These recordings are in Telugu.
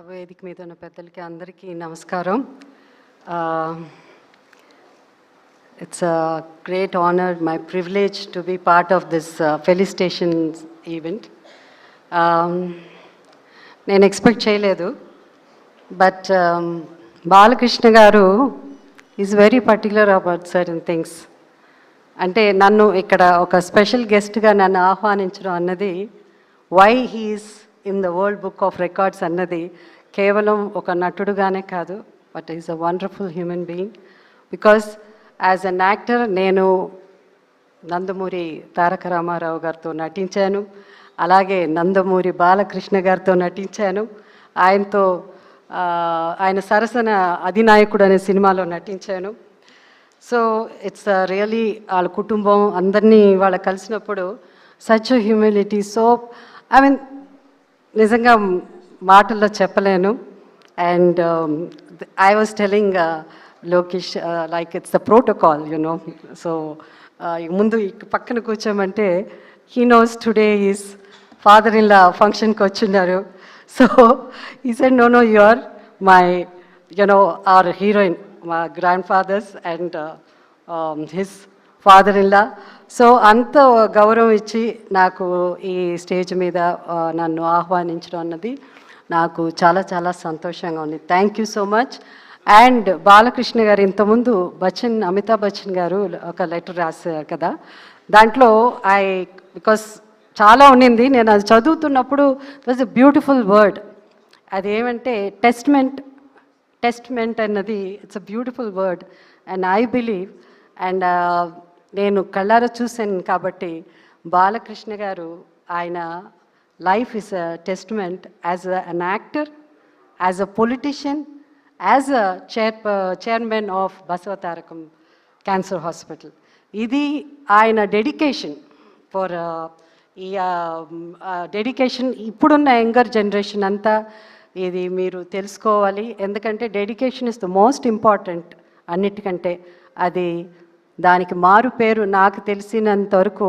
వేదిక మీద ఉన్న పెద్దలకి అందరికీ నమస్కారం. It's a great honor, my privilege to be part of this Felicitation event. నేను ఎక్స్పెక్ట్ చేయలేదు, but Balakrishna garu is very particular about certain things. అంటే నన్ను ఇక్కడ ఒక స్పెషల్ గెస్ట్గా నన్ను ఆహ్వానించడం అన్నది, why he's in the world book of records అన్నది కేవలం ఒక నటుడుగానే కాదు, but is a wonderful human being. Because as an actor నేను నందమూరి తారక రామారావు గారితో నటించాను, అలాగే నందమూరి బాలకృష్ణ గారితో నటించాను. ఆయన సరసన అధినాయకుడు అనే సినిమాలో నటించాను. సో ఇట్స్ రియలీ వాళ్ళ కుటుంబం అందరినీ వాళ్ళ కలిసినప్పుడు such humility. So I mean నిజంగా మాటల్లో చెప్పలేను. And I was telling Lokesh like it's the protocol, you know. So ముందు పక్కన కూర్చోమంటే he knows today is father in law ఫంక్షన్కి వచ్చిన్నారు. So he said no you are my you know are heroine, మా grandfathers and his father in law. So అంత గౌరవం ఇచ్చి నాకు ఈ స్టేజ్ మీద నన్ను ఆహ్వానించడం అన్నది నాకు చాలా చాలా సంతోషంగా ఉంది. Thank you so much. And Balakrishna గారు ఇంతకుముందు అమితాబ్ బచ్చన్ గారు ఒక లెటర్ రాశారు కదా, దాంట్లో బికాస్ చాలా ఉండింది, నేను అది చదువుతున్నప్పుడు it was a beautiful word. అదేమంటే టెస్ట్మెంట్ అన్నది it's a beautiful word. And I believe, and నేను కళ్ళారా చూశాను కాబట్టి బాలకృష్ణ గారు ఆయన life is a testament as an actor, as a politician, as a chairman of Basavatarakam cancer hospital. ఇది ఆయన డెడికేషన్ ఫర్ ఈ డెడికేషన్ ఇప్పుడున్న యంగర్ జనరేషన్ అంతా ఇది మీరు తెలుసుకోవాలి. ఎందుకంటే dedication is the most important అన్నిటికంటే. అది దానికి మారు పేరు నాకు తెలిసినంత వరకు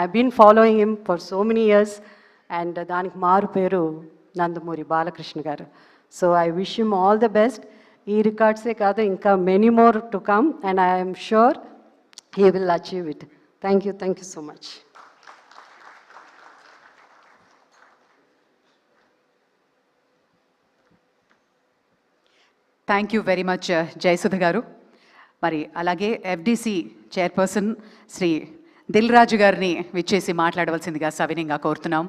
I been following him for so many years, and దానికి మారు పేరు Nandamuri Balakrishna garu. So I wish him all the best. ఈ రికార్డ్సే కాదు, ఇంకా many more to come, and I'm sure he will achieve it. Thank you so much. Thank you very much Jayasudha garu. మరి అలాగే ఎఫ్డిసి చైర్పర్సన్ శ్రీ దిల్ రాజు గారిని విచ్చేసి మాట్లాడవలసిందిగా సవినయంగా కోరుతున్నాం.